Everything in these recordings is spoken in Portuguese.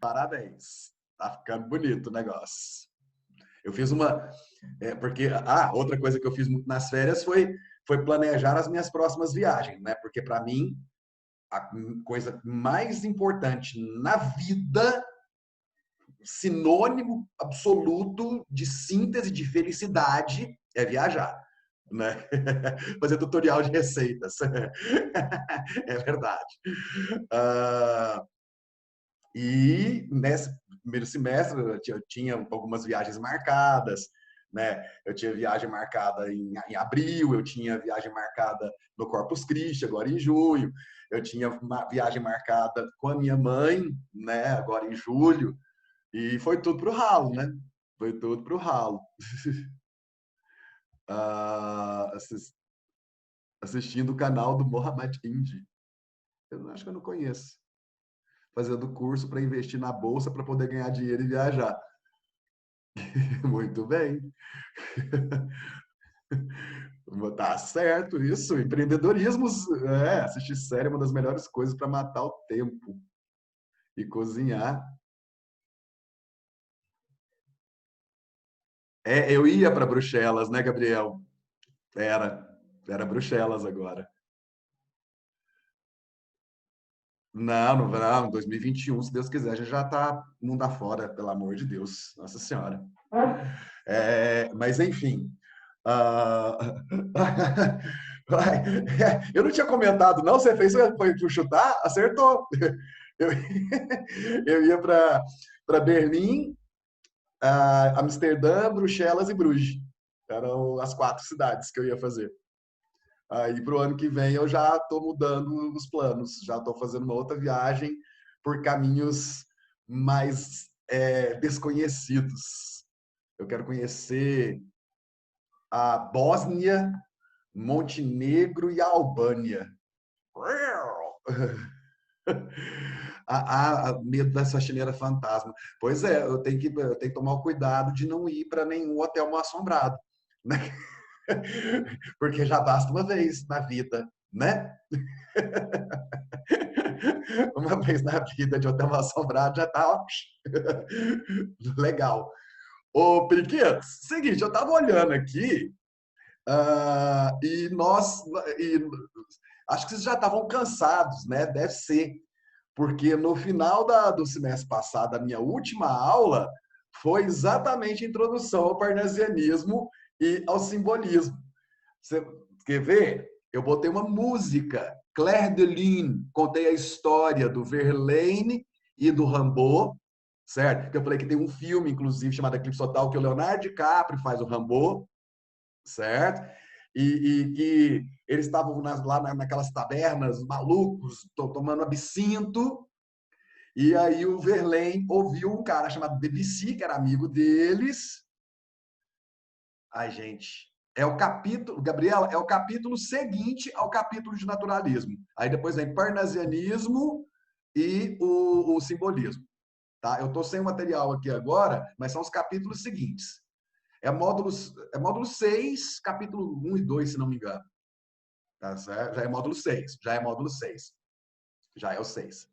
Parabéns. Tá ficando bonito o negócio. Eu fiz uma. Porque. Outra coisa que eu fiz muito nas férias foi planejar as minhas próximas viagens, né? Porque, para mim, a coisa mais importante na vida, sinônimo absoluto de síntese de felicidade, é viajar. Né? Fazer tutorial de receitas. É verdade. Uh, e nesse primeiro semestre eu tinha algumas viagens marcadas, né? Eu tinha viagem marcada em abril, eu tinha viagem marcada no Corpus Christi, agora em junho, eu tinha uma viagem marcada com a minha mãe, né? Agora em julho, e foi tudo pro ralo, né? Foi tudo pro ralo. Ah, assistindo o canal do Mohamed Indy. Eu acho que eu não conheço. Fazendo curso para investir na bolsa para poder ganhar dinheiro e viajar. Muito bem. Tá certo isso. Empreendedorismo, assistir série é uma das melhores coisas para matar o tempo. E cozinhar. Eu ia para Bruxelas, né, Gabriel? Era Bruxelas agora. Não, 2021, se Deus quiser, a gente já está mundo afora, pelo amor de Deus, Nossa Senhora. Mas, enfim. ah, eu não tinha comentado, não. Você fez, foi para chutar? Acertou. Eu, eu ia para Berlim, Amsterdã, Bruxelas e Bruges. Eram as 4 cidades que eu ia fazer. Aí, para o ano que vem, eu já estou mudando os planos. Já estou fazendo uma outra viagem por caminhos mais desconhecidos. Eu quero conhecer a Bósnia, Montenegro e a Albânia. Medo dessa chaleira fantasma. Pois é, eu tenho que tomar o cuidado de não ir para nenhum hotel mal assombrado, né? Porque já basta uma vez na vida, né? Uma vez na vida de hotel mal assombrado já tá, ó, legal. Ô, Periquito, seguinte, eu tava olhando aqui, e acho que vocês já estavam cansados, né? Deve ser, porque no final do semestre passado, a minha última aula foi exatamente a introdução ao parnasianismo e ao simbolismo. Você quer ver? Eu botei uma música, Clair de Lune, contei a história do Verlaine e do Rimbaud, certo? Que eu falei que tem um filme, inclusive, chamado Eclipse Total, que o Leonardo DiCaprio faz o Rimbaud, certo? E que eles estavam lá naquelas tabernas malucos, tomando absinto, e aí o Verlaine ouviu um cara chamado Debussy, que era amigo deles. Ai, gente, é o capítulo, Gabriela, é o capítulo seguinte ao capítulo de naturalismo. Aí depois vem parnasianismo e o simbolismo. Tá? Eu estou sem o material aqui agora, mas são os capítulos seguintes. É módulo 6, capítulo 1 e 2, se não me engano. Tá certo? Já é módulo 6. Já é módulo 6. Já é o 6.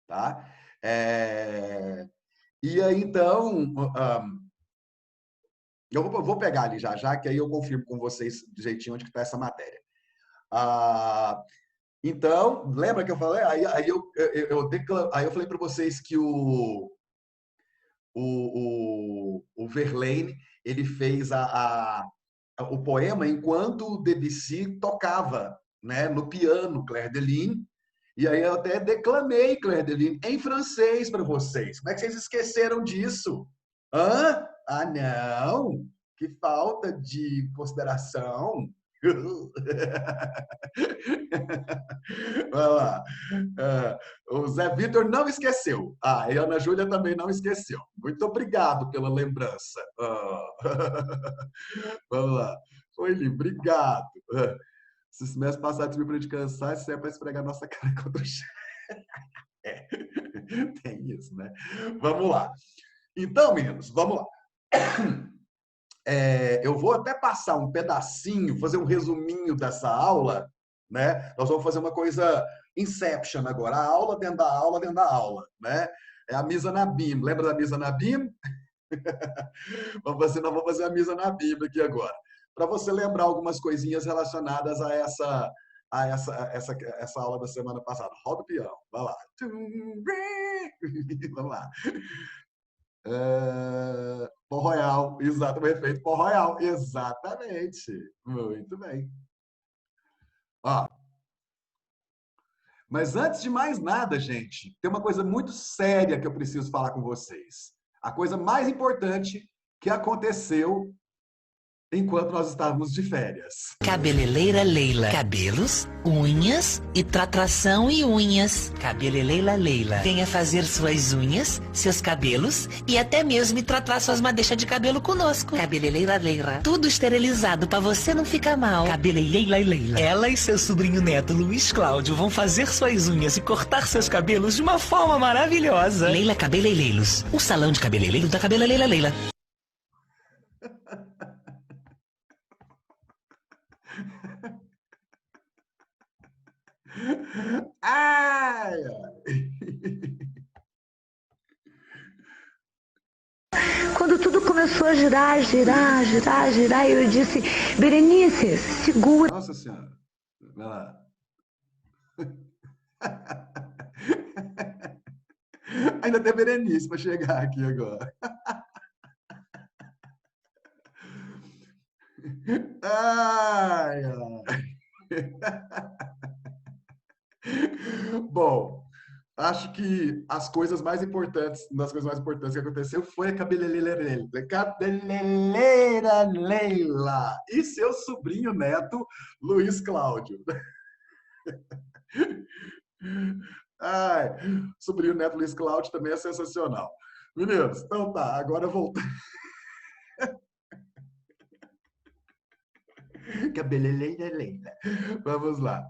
Tá? E aí, então, eu vou pegar ali já, que aí eu confirmo com vocês direitinho onde está essa matéria. Então, lembra que eu falei? Aí eu falei para vocês que o Verlaine ele fez o poema enquanto o Debussy tocava, né, no piano, Clair de Lune. E aí eu até declamei Clair de Lune em francês para vocês. Como é que vocês esqueceram disso? Hã? Ah, não! Que falta de consideração. Vai lá. O Zé Vitor não esqueceu. E a Ana Júlia também não esqueceu. Muito obrigado pela lembrança. Vamos lá. Oi, Li, obrigado. Se semestre passado você me para de cansar, isso é para esfregar nossa cara contra o chão. Tem isso, né? Vamos lá. Então, meninos, vamos lá. Eu vou até passar um pedacinho, fazer um resuminho dessa aula, né? Nós vamos fazer uma coisa Inception agora, a aula dentro da aula dentro da aula, né? É a Misa na Bíblia. Lembra da Misa na Bíblia? Nós vamos fazer a Misa na Bíblia aqui agora. Para você lembrar algumas coisinhas relacionadas a essa aula da semana passada. Roda o peão. Vai lá. Vamos lá. Pó Royal. Exato, o efeito Pó Royal. Exatamente. Muito bem. Ó, mas antes de mais nada, gente, tem uma coisa muito séria que eu preciso falar com vocês. A coisa mais importante que aconteceu enquanto nós estávamos de férias. Cabeleleira Leila. Cabelos, unhas e tratração e unhas. Cabeleleira Leila. Venha fazer suas unhas, seus cabelos e até mesmo tratar suas madeixas de cabelo conosco. Cabeleleira Leila. Tudo esterilizado pra você não ficar mal. Cabeleleira Leila. Ela e seu sobrinho neto Luiz Cláudio vão fazer suas unhas e cortar seus cabelos de uma forma maravilhosa. Leila Cabeleireiros. O salão de cabeleireiro da Cabeleleira Leila. Ai, Quando tudo começou a girar, eu disse, Berenice, segura. Nossa Senhora. Vai lá. Ainda tem Berenice para chegar aqui agora. Ai, ai. Bom, acho que as coisas mais importantes, uma das coisas mais importantes que aconteceu foi a cabeleireira Leila e seu sobrinho neto, Luiz Cláudio. Ai, sobrinho neto Luiz Cláudio também é sensacional. Meninos, então tá, agora voltando. Cabeleireira Leila. Vamos lá.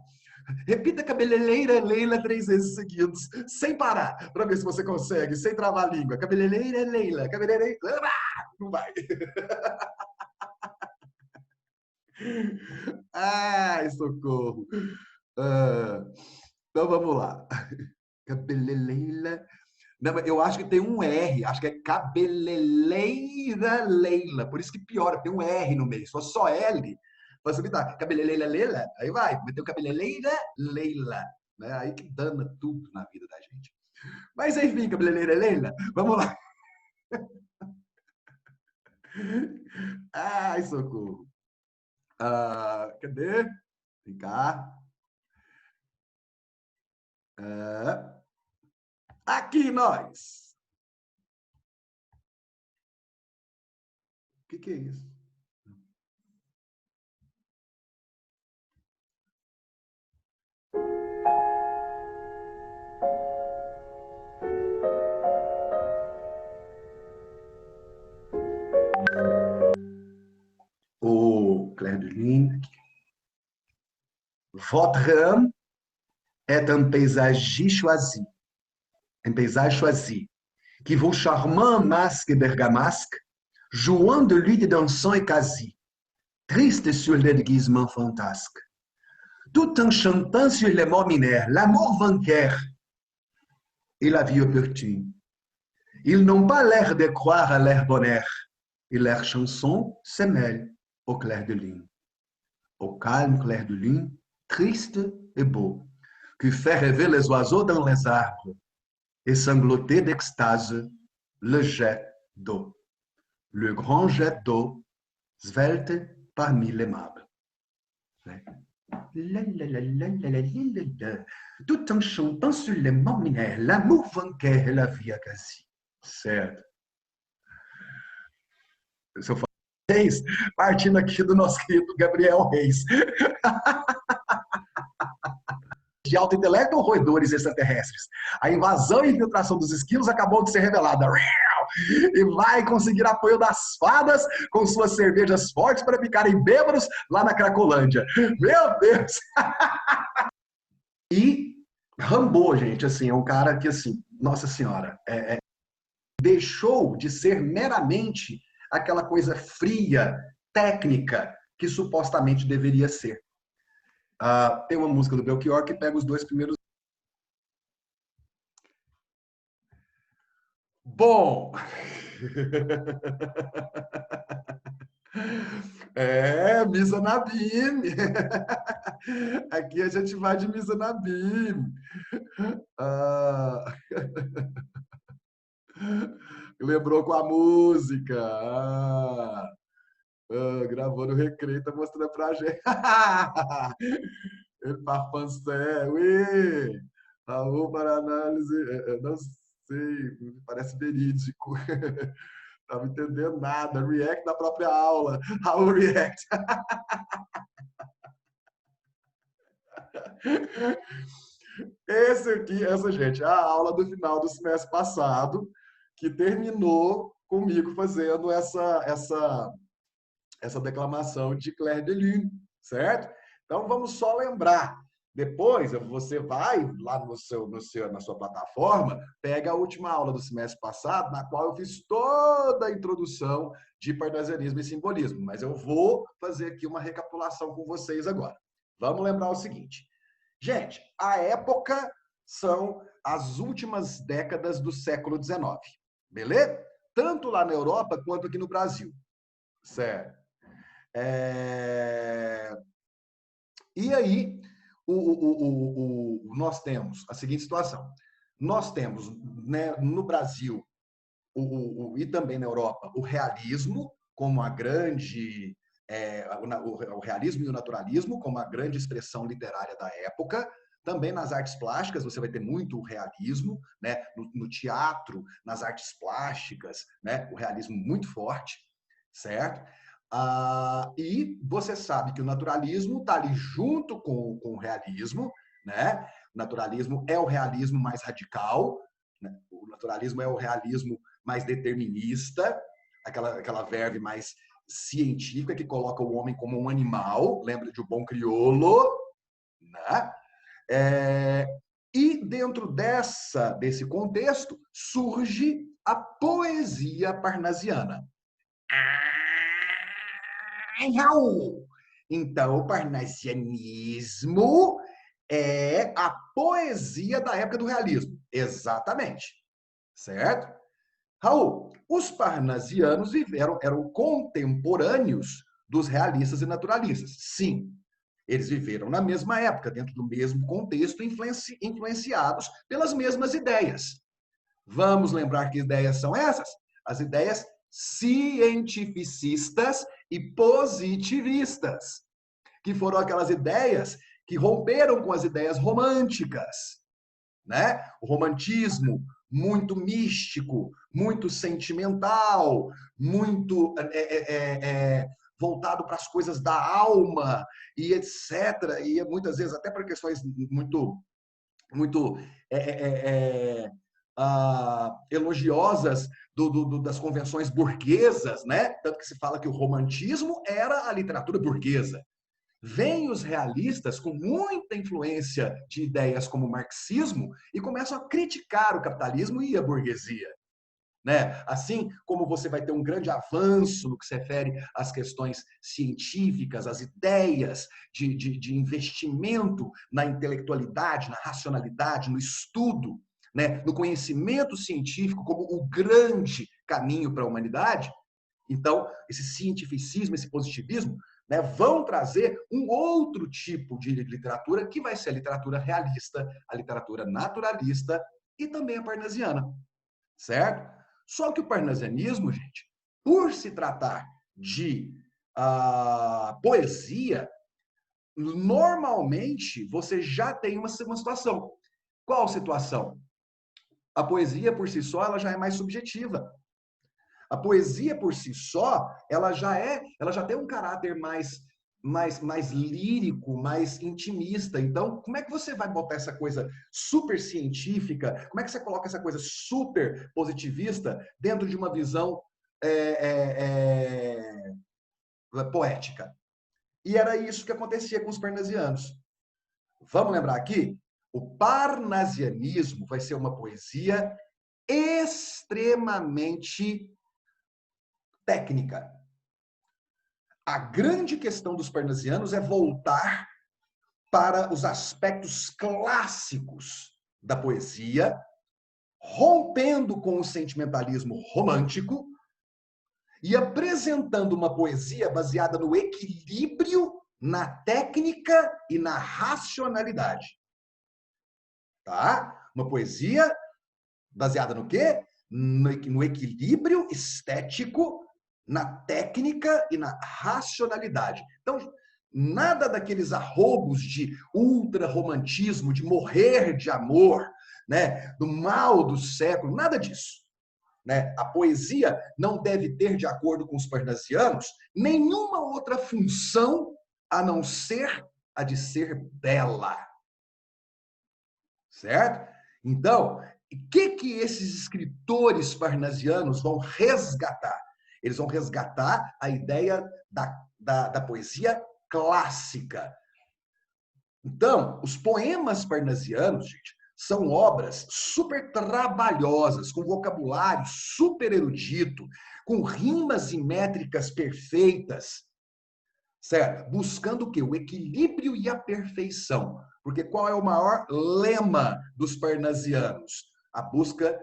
Repita cabeleireira Leila 3 vezes seguidos, sem parar, para ver se você consegue, sem travar a língua. Cabeleireira Leila, cabeleireira... Não vai. Ai, socorro. Então vamos lá. Cabeleireira... Não, eu acho que tem um R, acho que é cabeleireira Leila, por isso que piora, tem um R no meio, se fosse só L, facilitar. Cabeleireira Leila, aí vai, meteu cabeleireira Leila, né? Aí que dana tudo na vida da gente. Mas enfim, cabeleireira Leila, vamos lá. Ai, socorro. Cadê? Vem cá. Aqui nós. O que é isso? O Clair de Lune. Votre âme est un paysage choisi. Un paysage choisi. Qui vaut charmant masque bergamasque, jouant de lui des dansants et quasi, triste sur les déguisements fantasques. Tout en chantant sur les morts minaires, l'amour vainqueur et la vie opportune. Ils n'ont pas l'air de croire à leur bonheur, et leurs chansons se mêlent au clair de lune. Au calme clair de lune, triste et beau, qui fait rêver les oiseaux dans les arbres et sangloter d'extase le jet d'eau. Le grand jet d'eau, svelte parmi les mâbles. Tout en chantant sur les morts minaires, l'amour vainqueur et la vie quasi. Certo. Se eu falar Reis, partindo aqui do nosso querido Gabriel Reis. De alto intelecto ou roedores extraterrestres? A invasão e infiltração dos esquilos acabou de ser revelada. E vai conseguir apoio das fadas com suas cervejas fortes para ficarem bêbados lá na Cracolândia. Meu Deus! E Rambo, gente, assim, é um cara que, assim, nossa senhora, deixou de ser meramente aquela coisa fria, técnica, que supostamente deveria ser. Tem uma música do Belchior que pega os dois primeiros. Bom, Misa Nabim. Aqui a gente vai de Misa Nabim. Ah, lembrou com a música. Gravou no Recreio, tá mostrando pra gente. Ele parpancé, ui! Raul para análise, não sei, parece verídico. Não estava entendendo nada. React da própria aula. Raul React. Esse aqui, essa, gente, é a aula do final do semestre passado, que terminou comigo fazendo essa declamação de Clair de Lune, certo? Então, vamos só lembrar. Depois, você vai lá na sua plataforma, pega a última aula do semestre passado, na qual eu fiz toda a introdução de parnasianismo e simbolismo. Mas eu vou fazer aqui uma recapitulação com vocês agora. Vamos lembrar o seguinte. Gente, a época são as últimas décadas do século XIX, beleza? Tanto lá na Europa quanto aqui no Brasil, certo? E aí, nós temos a seguinte situação. Nós temos, né, no Brasil e também na Europa, o realismo como a grande... o realismo e o naturalismo como a grande expressão literária da época. Também nas artes plásticas você vai ter muito o realismo, né? No teatro, nas artes plásticas, né? O realismo muito forte, certo? E você sabe que o naturalismo está ali junto com o realismo, né? O naturalismo é o realismo mais radical, né? O naturalismo é o realismo mais determinista, aquela verve mais científica que coloca o homem como um animal, lembra de O Bom Crioulo, né? E dentro desse contexto surge a poesia parnasiana. Raul! Então, o parnasianismo é a poesia da época do realismo. Exatamente. Certo? Raul, os parnasianos eram contemporâneos dos realistas e naturalistas. Sim, eles viveram na mesma época, dentro do mesmo contexto, influenciados pelas mesmas ideias. Vamos lembrar que ideias são essas? As ideias cientificistas e positivistas, que foram aquelas ideias que romperam com as ideias românticas, né? O romantismo muito místico, muito sentimental, muito voltado para as coisas da alma e etc. E muitas vezes até para questões muito elogiosas das convenções burguesas, né? Tanto que se fala que o romantismo era a literatura burguesa. Vêm os realistas com muita influência de ideias como o marxismo e começam a criticar o capitalismo e a burguesia. Né? Assim como você vai ter um grande avanço no que se refere às questões científicas, às ideias de investimento na intelectualidade, na racionalidade, no estudo, né? No conhecimento científico como o grande caminho para a humanidade. Então, esse cientificismo, esse positivismo, né, vão trazer um outro tipo de literatura, que vai ser a literatura realista, a literatura naturalista e também a parnasiana, certo? Só que o parnasianismo, gente, por se tratar de poesia, normalmente você já tem uma situação. Qual situação? A poesia, por si só, ela já é mais subjetiva. A poesia por si só, ela já tem um caráter mais lírico, mais intimista. Então, como é que você vai botar essa coisa super científica? Como é que você coloca essa coisa super positivista dentro de uma visão poética? E era isso que acontecia com os parnasianos. Vamos lembrar aqui? O parnasianismo vai ser uma poesia extremamente técnica. A grande questão dos parnasianos é voltar para os aspectos clássicos da poesia, rompendo com o sentimentalismo romântico e apresentando uma poesia baseada no equilíbrio, na técnica e na racionalidade. Tá? Uma poesia baseada no quê? No equilíbrio estético, na técnica e na racionalidade. Então, nada daqueles arroubos de ultra-romantismo, de morrer de amor, né? Do mal do século, nada disso. Né? A poesia não deve ter, de acordo com os parnasianos, nenhuma outra função a não ser a de ser bela. Certo? Então, o que esses escritores parnasianos vão resgatar? Eles vão resgatar a ideia da poesia clássica. Então, os poemas parnasianos, gente, são obras super trabalhosas, com vocabulário super erudito, com rimas e métricas perfeitas, certo? Buscando o quê? O equilíbrio e a perfeição. Porque qual é o maior lema dos parnasianos? A busca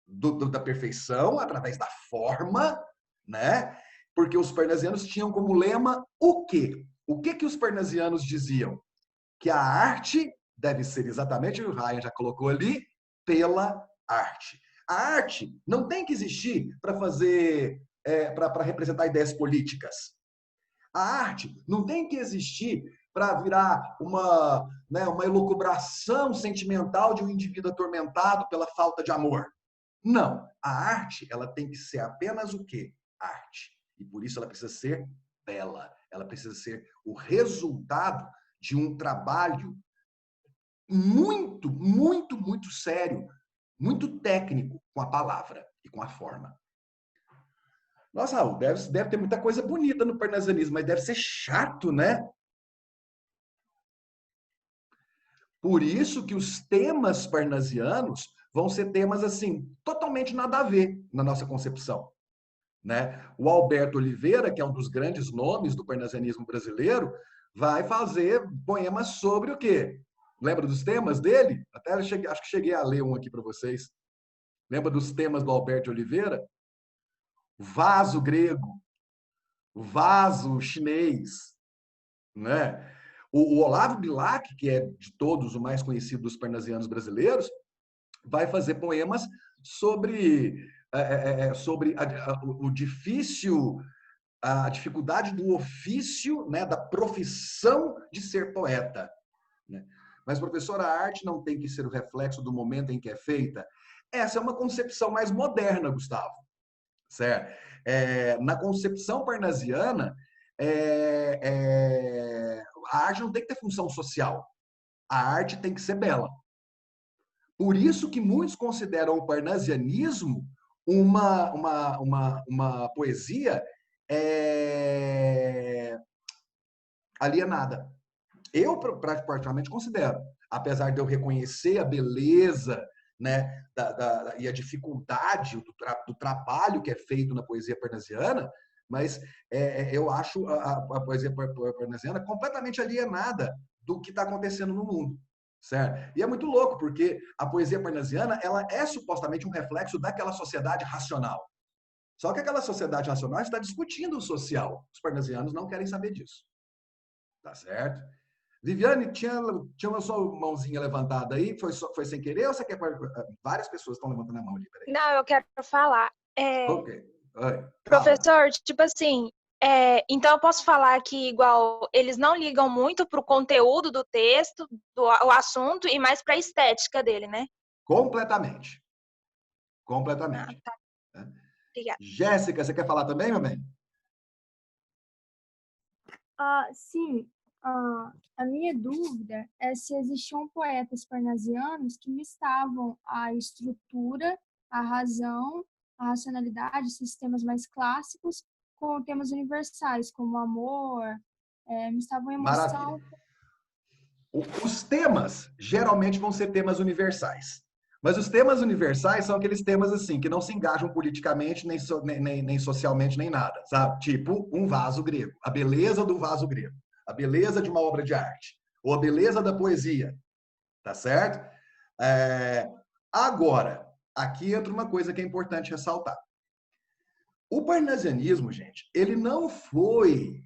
da perfeição através da forma, né? Porque os parnasianos tinham como lema o quê? O que os parnasianos diziam? Que a arte deve ser exatamente, o Ryan já colocou ali, pela arte. A arte não tem que existir para para representar ideias políticas. A arte não tem que existir para virar uma elucubração sentimental de um indivíduo atormentado pela falta de amor. Não. A arte, ela tem que ser apenas o quê? Arte. E por isso ela precisa ser bela. Ela precisa ser o resultado de um trabalho muito, muito, muito sério, muito técnico com a palavra e com a forma. Nossa, Raul, deve ter muita coisa bonita no parnasianismo, mas deve ser chato, né? Por isso que os temas parnasianos vão ser temas, assim, totalmente nada a ver na nossa concepção. Né? O Alberto Oliveira, que é um dos grandes nomes do parnasianismo brasileiro, vai fazer poemas sobre o quê? Lembra dos temas dele? Até acho que cheguei a ler um aqui para vocês. Lembra dos temas do Alberto Oliveira? Vaso grego, vaso chinês, né? O Olavo Bilac, que é de todos o mais conhecido dos parnasianos brasileiros, vai fazer poemas sobre o difícil, a dificuldade do ofício, né, da profissão de ser poeta. Né? Mas, professor, a arte não tem que ser o reflexo do momento em que é feita? Essa é uma concepção mais moderna, Gustavo. Certo? Na concepção parnasiana, a arte não tem que ter função social. A arte tem que ser bela. Por isso que muitos consideram o parnasianismo uma poesia alienada. Eu, particularmente, considero. Apesar de eu reconhecer a beleza, né, e a dificuldade do trabalho que é feito na poesia parnasiana, mas eu acho a poesia parnasiana completamente alienada do que está acontecendo no mundo. Certo? E é muito louco, porque a poesia parnasiana ela é supostamente um reflexo daquela sociedade racional. Só que aquela sociedade racional está discutindo o social. Os parnasianos não querem saber disso. Tá certo? Viviane, tinha uma sua mãozinha levantada aí? Foi sem querer ou você quer... Várias pessoas estão levantando a mão ali. Peraí. Não, eu quero falar. Ok. Oi. Professor, tipo assim, então eu posso falar que, igual, eles não ligam muito para o conteúdo do texto, o assunto, e mais para a estética dele, né? Completamente. Completamente. Ah, tá. Obrigada. Jéssica, você quer falar também, meu bem? Sim. A minha dúvida é se existiam poetas parnasianos que mistavam a estrutura, a razão, a racionalidade, sistemas mais clássicos, com temas universais, como amor, mistavam emoção. Maravilha. Os temas geralmente vão ser temas universais. Mas os temas universais são aqueles temas assim que não se engajam politicamente, nem socialmente, nem nada, sabe? Tipo um vaso grego, a beleza do vaso grego, a beleza de uma obra de arte, ou a beleza da poesia, tá certo? Agora, aqui entra uma coisa que é importante ressaltar. O parnasianismo, gente, ele não foi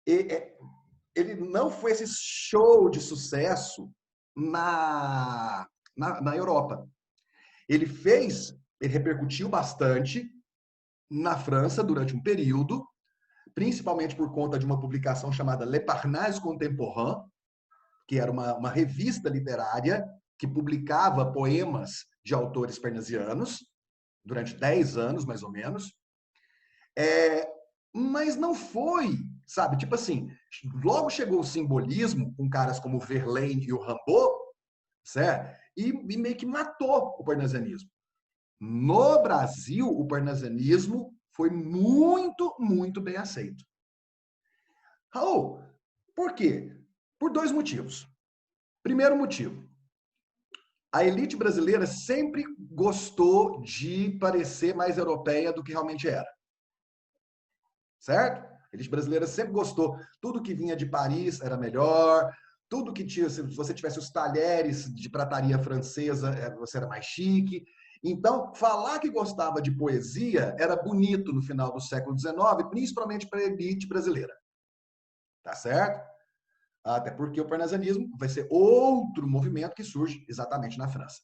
esse show de sucesso na Europa. Ele repercutiu bastante na França durante um período, principalmente por conta de uma publicação chamada Le Parnasse Contemporain, que era uma revista literária que publicava poemas de autores parnasianos, durante 10 anos, mais ou menos. Mas não foi, sabe? Tipo assim, logo chegou o simbolismo, com caras como Verlaine e o Rimbaud, certo? E meio que matou o parnasianismo. No Brasil, o parnasianismo foi muito, muito bem aceito. Raul, por quê? Por 2 motivos. Primeiro motivo, a elite brasileira sempre gostou de parecer mais europeia do que realmente era. Certo? A elite brasileira sempre gostou. Tudo que vinha de Paris era melhor, tudo que tinha, se você tivesse os talheres de prataria francesa, você era mais chique. Então, falar que gostava de poesia era bonito no final do século XIX, principalmente para a elite brasileira. Tá certo? Até porque o parnasianismo vai ser outro movimento que surge exatamente na França.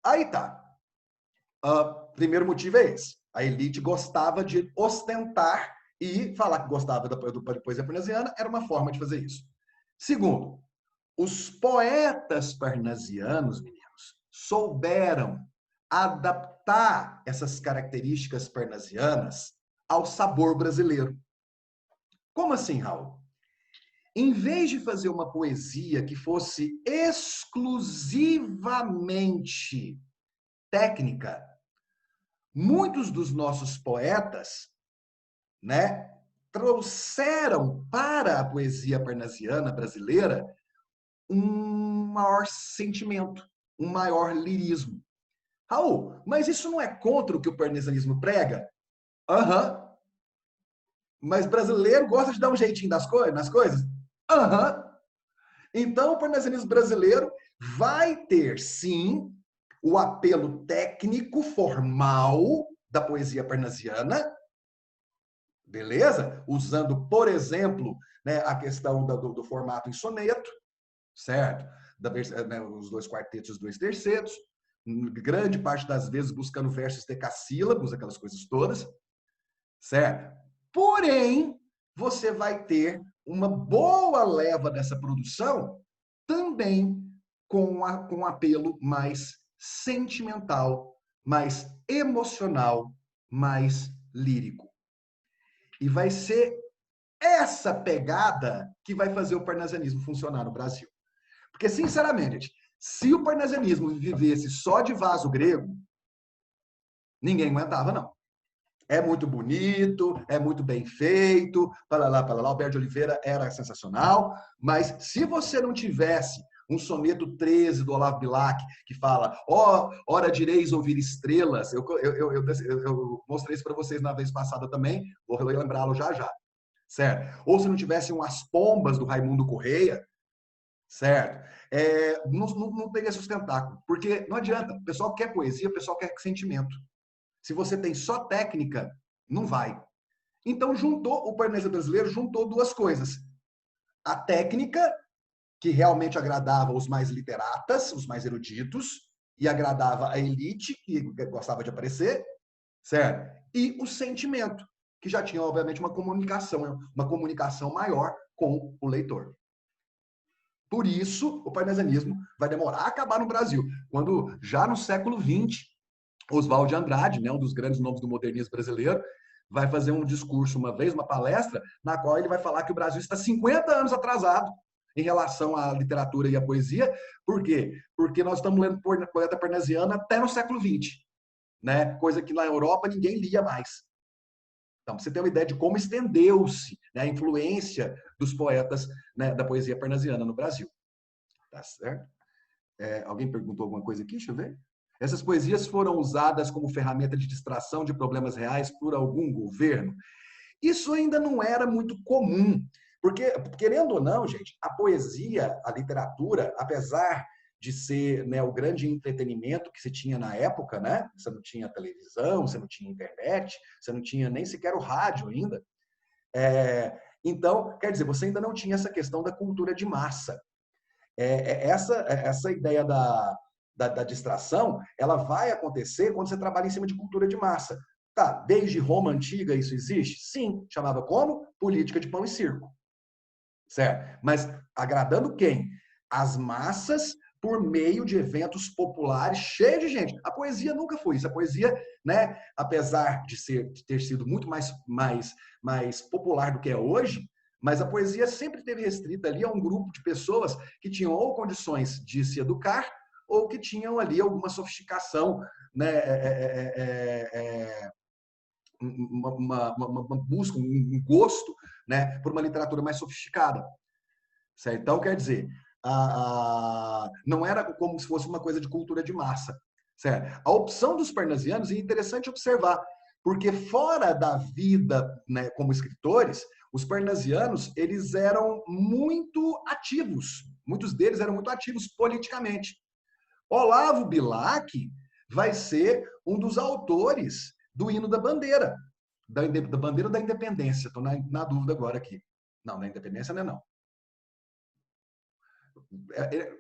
Aí tá. Primeiro motivo é esse. A elite gostava de ostentar e falar que gostava da poesia parnasiana era uma forma de fazer isso. Segundo, os poetas parnasianos, meninos, souberam adaptar essas características parnasianas ao sabor brasileiro. Como assim, Raul? Em vez de fazer uma poesia que fosse exclusivamente técnica, muitos dos nossos poetas, né, trouxeram para a poesia parnasiana brasileira um maior sentimento, um maior lirismo. Raul, mas isso não é contra o que o parnasianismo prega? Aham. Mas brasileiro gosta de dar um jeitinho nas coisas? Aham. Então, o parnasianismo brasileiro vai ter, sim, o apelo técnico, formal da poesia parnasiana, beleza? Usando, por exemplo, né, a questão do formato em soneto, certo? Os 2 quartetos e os 2 tercetos, grande parte das vezes buscando versos decassílabos, aquelas coisas todas, certo? Porém, você vai ter uma boa leva dessa produção também com um apelo mais sentimental, mais emocional, mais lírico. E vai ser essa pegada que vai fazer o parnasianismo funcionar no Brasil. Porque, sinceramente, se o parnasianismo vivesse só de vaso grego, ninguém aguentava, não. É muito bonito, é muito bem feito, palalá, palalá. Alberto de Oliveira era sensacional, mas se você não tivesse um soneto 13 do Olavo Bilac, que fala, ora direis ouvir estrelas, eu mostrei isso para vocês na vez passada também, vou lembrá-lo já já, certo? Ou se não tivesse As Pombas do Raimundo Correia, certo? Não teria sustentáculo, porque não adianta, o pessoal quer poesia, o pessoal quer sentimento. Se você tem só técnica, não vai. Então, o parnasianismo brasileiro juntou 2 coisas. A técnica, que realmente agradava os mais literatas, os mais eruditos, e agradava a elite, que gostava de aparecer, certo? E o sentimento, que já tinha, obviamente, uma comunicação maior com o leitor. Por isso, o parnasianismo vai demorar a acabar no Brasil, quando já no século XX, Oswald de Andrade, né, um dos grandes nomes do modernismo brasileiro, vai fazer um discurso, uma palestra, na qual ele vai falar que o Brasil está 50 anos atrasado em relação à literatura e à poesia. Por quê? Porque nós estamos lendo poeta parnasiano até no século XX, né? Coisa que na Europa ninguém lia mais. Então, pra você ter uma ideia de como estendeu-se, né, a influência dos poetas, né, da poesia parnasiana no Brasil. Tá certo? Alguém perguntou alguma coisa aqui? Deixa eu ver. Essas poesias foram usadas como ferramenta de distração de problemas reais por algum governo. Isso ainda não era muito comum, porque, querendo ou não, gente, a poesia, a literatura, apesar de ser, né, o grande entretenimento que se tinha na época, né? Você não tinha televisão, você não tinha internet, você não tinha nem sequer o rádio ainda. Então, quer dizer, você ainda não tinha essa questão da cultura de massa. Essa ideia da distração, ela vai acontecer quando você trabalha em cima de cultura de massa. Tá, desde Roma Antiga isso existe? Sim. Chamava como? Política de pão e circo. Certo? Mas agradando quem? As massas por meio de eventos populares cheios de gente. A poesia nunca foi isso. A poesia, né, apesar de ter sido muito mais popular do que é hoje, mas a poesia sempre esteve restrita ali a um grupo de pessoas que tinham ou condições de se educar ou que tinham ali alguma sofisticação, né, uma busca, um gosto, né, por uma literatura mais sofisticada. Certo? Então, quer dizer, não era como se fosse uma coisa de cultura de massa. Certo? A opção dos parnasianos é interessante observar, porque fora da vida, né, como escritores, os parnasianos eles eram muito ativos. Muitos deles eram muito ativos politicamente. Olavo Bilac vai ser um dos autores do hino da bandeira, da bandeira da independência. Estou na dúvida agora aqui. Não, da independência não é não.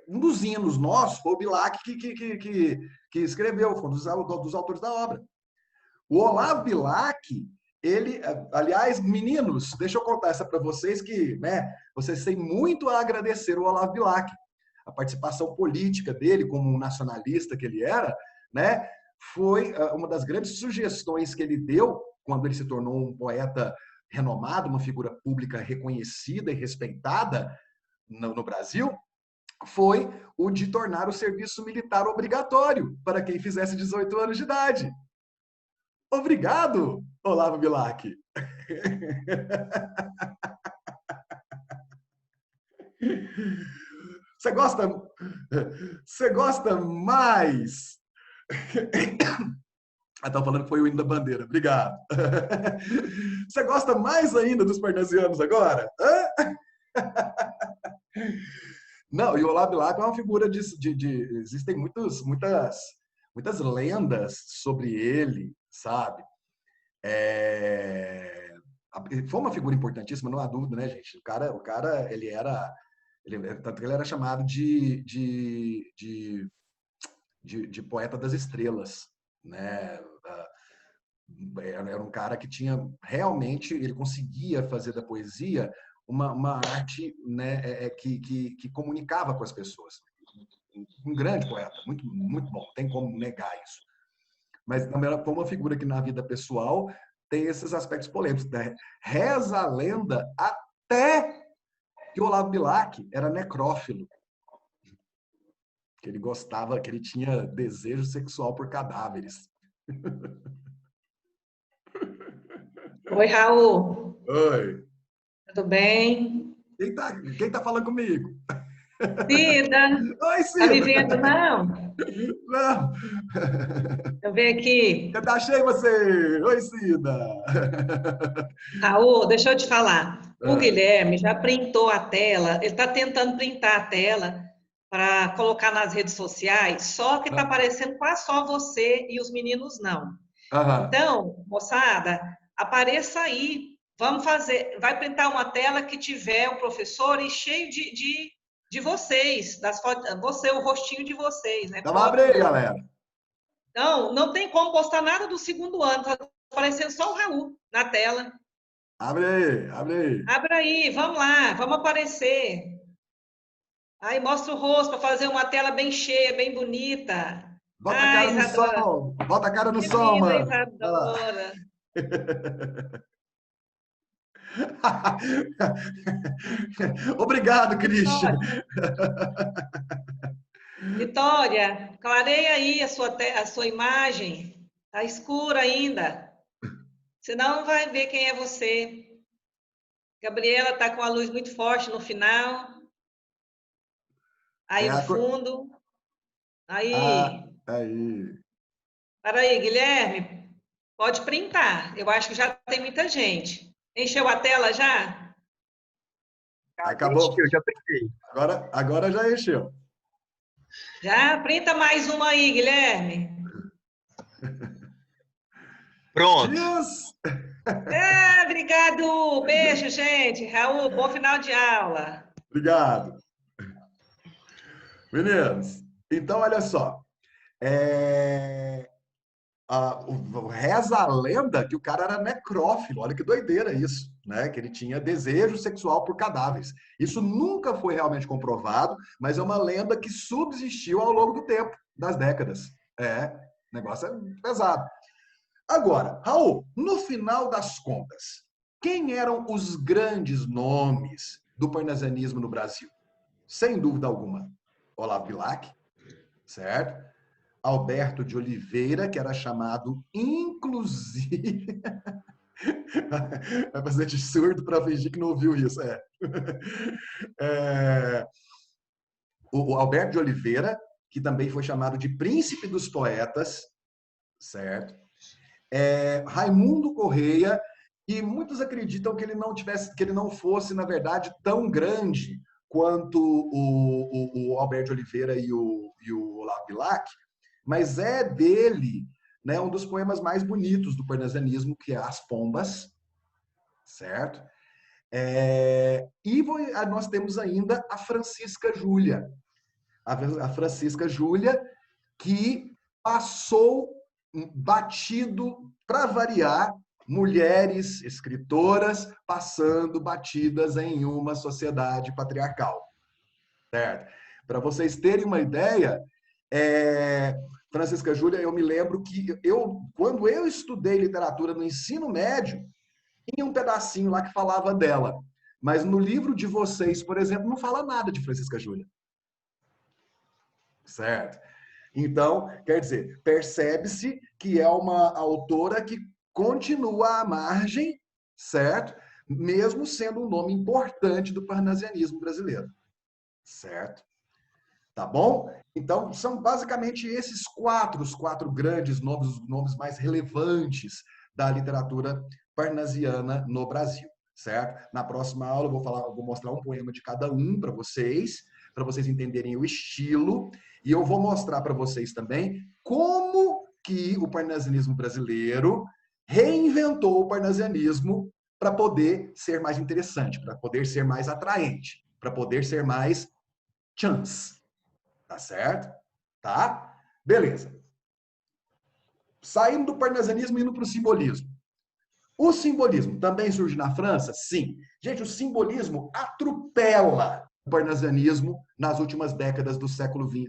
Um dos hinos nossos foi o Bilac que escreveu, foi um dos autores da obra. O Olavo Bilac, ele, aliás, meninos, deixa eu contar essa para vocês que, né, vocês têm muito a agradecer o Olavo Bilac. A participação política dele, como um nacionalista que ele era, né, foi uma das grandes sugestões que ele deu quando ele se tornou um poeta renomado, uma figura pública reconhecida e respeitada no Brasil, foi o de tornar o serviço militar obrigatório para quem fizesse 18 anos de idade. Obrigado, Olavo Bilac. Você gosta mais? Estão falando que foi o hino da bandeira. Obrigado. Você gosta mais ainda dos parnasianos agora? Não, e o Olavo Bilac é uma figura existem muitas lendas sobre ele, sabe? Foi uma figura importantíssima, não há dúvida, né, gente? O cara tanto que ele era chamado de poeta das estrelas, né? Era um cara que tinha realmente, ele conseguia fazer da poesia uma arte, né, que comunicava com as pessoas. Um grande poeta, muito, muito bom, tem como negar isso. Mas também foi uma figura que na vida pessoal tem esses aspectos polêmicos. Reza a lenda até que o Olavo Bilac era necrófilo. Que ele gostava, que ele tinha desejo sexual por cadáveres. Oi, Raul. Oi. Tudo bem? Quem tá falando comigo? Cida. Oi, Cida. Tá me vendo, não? Não. Eu venho aqui. Eu achei você. Oi, Cida. Raul, deixa eu te falar. O Guilherme já printou a tela, ele está tentando printar a tela para colocar nas redes sociais, só que está aparecendo quase só você e os meninos não. Então, moçada, apareça aí. Vamos fazer, vai printar uma tela que tiver o professor e cheio de vocês, das fotos, você, o rostinho de vocês, né? Então abre aí, galera. Não tem como postar nada do segundo ano, tá aparecendo só o Raul na tela. Abre aí. Abre aí, vamos lá, vamos aparecer. Aí mostra o rosto para fazer uma tela bem cheia, bem bonita. Bota a cara no sol. Bota a cara no sol, mano. Isadora. Obrigado, Christian. Vitória, clareia aí a sua imagem. Tá escura ainda. Senão não vai ver quem é você. Gabriela tá com a luz muito forte no final. Aí no fundo. Aí. Aí. Para aí, Guilherme. Pode printar. Eu acho que já tem muita gente. Encheu a tela já? Acabou. Eu já printei. Agora já encheu. Já printa mais uma aí, Guilherme. Pronto. Yes! Obrigado. Beijo, gente. Raul, bom final de aula. Obrigado. Meninos, então olha só. Reza a lenda que o cara era necrófilo. Olha que doideira isso, né? Que ele tinha desejo sexual por cadáveres. Isso nunca foi realmente comprovado, mas é uma lenda que subsistiu ao longo do tempo, das décadas. O negócio é pesado. Agora, Raul, no final das contas, quem eram os grandes nomes do parnasianismo no Brasil? Sem dúvida alguma, Olavo Bilac, certo? Alberto de Oliveira, que era chamado, inclusive... É bastante surdo para fingir que não ouviu isso. O Alberto de Oliveira, que também foi chamado de príncipe dos poetas, certo? Raimundo Correia, e muitos acreditam que ele não fosse, na verdade, tão grande quanto o Alberto de Oliveira e o Olavo Bilac, mas é dele, né, um dos poemas mais bonitos do parnasianismo, que é As Pombas, certo? E nós temos ainda a Francisca Júlia. A Francisca Júlia, que passou batido, para variar, mulheres escritoras passando batidas em uma sociedade patriarcal, certo? Para vocês terem uma ideia, Francisca Júlia, eu me lembro que quando eu estudei literatura no ensino médio, tinha um pedacinho lá que falava dela, mas no livro de vocês, por exemplo, não fala nada de Francisca Júlia, certo? Então, quer dizer, percebe-se que é uma autora que continua à margem, certo? Mesmo sendo um nome importante do parnasianismo brasileiro, certo? Tá bom? Então, são basicamente esses os quatro grandes nomes, os nomes mais relevantes da literatura parnasiana no Brasil, certo? Na próxima aula eu vou mostrar um poema de cada um para vocês entenderem o estilo, e eu vou mostrar para vocês também como que o parnasianismo brasileiro reinventou o parnasianismo para poder ser mais interessante, para poder ser mais atraente, para poder ser mais chance. Tá certo? Tá? Beleza. Saindo do parnasianismo e indo para o simbolismo. O simbolismo também surge na França? Sim. Gente, o simbolismo atropela o parnasianismo nas últimas décadas do século XIX,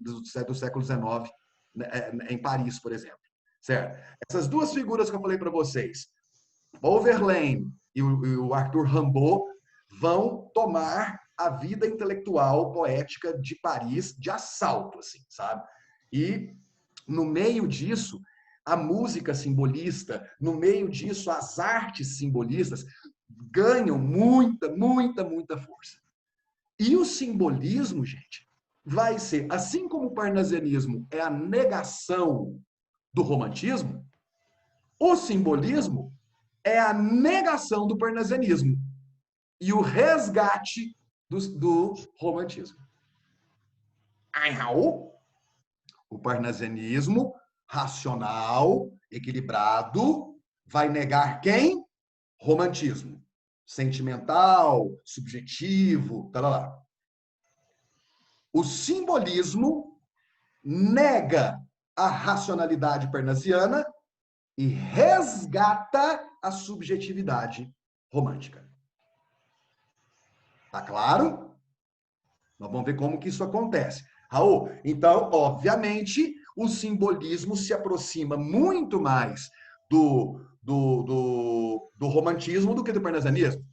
em Paris, por exemplo. Certo? Essas duas figuras que eu falei para vocês, Paul Verlaine e o Arthur Rimbaud, vão tomar a vida intelectual, poética de Paris de assalto, assim, sabe? E no meio disso, a música simbolista, no meio disso, as artes simbolistas ganham muita, muita, muita força. E o simbolismo, gente, vai ser, assim como o parnasianismo é a negação do romantismo, o simbolismo é a negação do parnasianismo e o resgate do romantismo. O parnasianismo racional, equilibrado, vai negar quem? Romantismo. Sentimental, subjetivo, tal. O simbolismo nega a racionalidade parnasiana e resgata a subjetividade romântica. Tá claro? Nós vamos ver como que isso acontece. Raul, então, obviamente, o simbolismo se aproxima muito mais do romantismo do que do parnasianismo.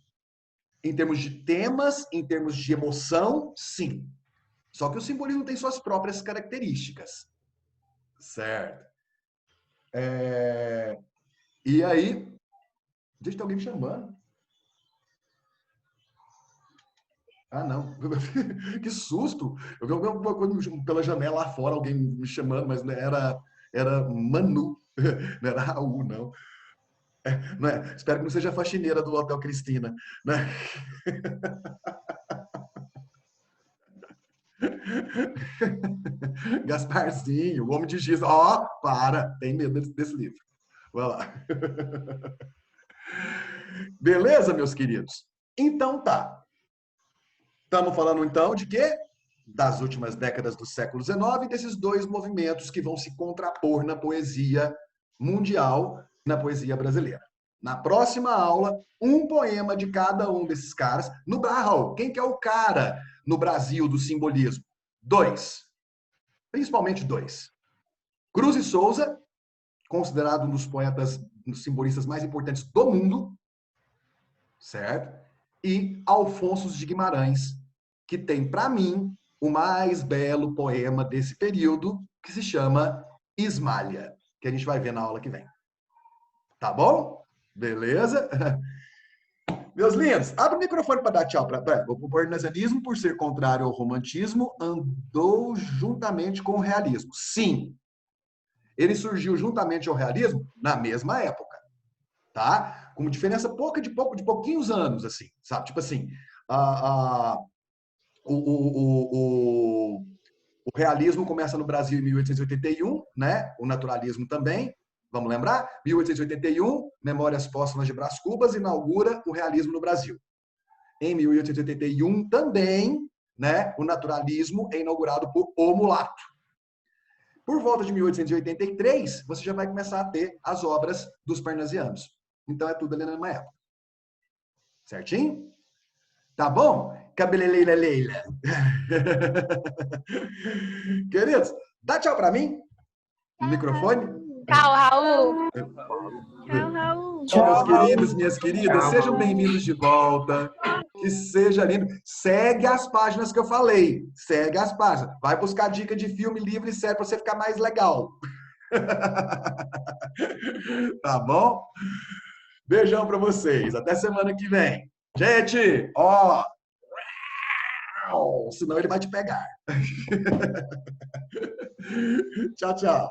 Em termos de temas, em termos de emoção, sim. Só que o simbolismo tem suas próprias características. Certo? E aí... Deixa eu ter alguém me chamando. Ah, não. Que susto! Eu vi alguma coisa pela janela lá fora, alguém me chamando, mas era Manu, não era Raul, não. Não é? Espero que não seja a faxineira do Hotel Cristina. Né? Gasparzinho, o Homem de Giz. Ó, para, tem medo desse livro. Vai lá. Beleza, meus queridos? Então tá. Estamos falando então de quê? Das últimas décadas do século XIX, desses dois movimentos que vão se contrapor na poesia mundial, na poesia brasileira. Na próxima aula, um poema de cada um desses caras. No Brau, quem que é o cara no Brasil do simbolismo? Dois. Principalmente dois. Cruz e Souza, considerado um dos poetas, um dos simbolistas mais importantes do mundo, certo? E Alfonso de Guimarães, que tem, para mim, o mais belo poema desse período, que se chama Ismalha, que a gente vai ver na aula que vem. Tá bom? Beleza? Meus lindos, abre o microfone para dar tchau. O parnasianismo, por ser contrário ao romantismo, andou juntamente com o realismo. Sim, ele surgiu juntamente ao realismo na mesma época, tá? Com diferença de pouquinhos anos, assim, sabe? Tipo assim, o realismo começa no Brasil em 1881, né? O naturalismo também, vamos lembrar? 1881, Memórias Póstumas de Brás Cubas inaugura o realismo no Brasil. Em 1881 também, né? O naturalismo é inaugurado por O Mulato. Por volta de 1883, você já vai começar a ter as obras dos parnasianos. Então é tudo ali na mesma época. Certinho? Tá bom? Cabeleleila Leila. Queridos, dá tchau pra mim no microfone. Tchau, Raul. Tchau, Raul. Tchau, meus queridos, minhas queridas. Sejam bem-vindos de volta. Que seja lindo. Segue as páginas que eu falei. Segue as páginas. Vai buscar dica de filme, livro e série para você ficar mais legal. Tá bom? Beijão para vocês. Até semana que vem. Gente, ó. Senão ele vai te pegar. Tchau, tchau.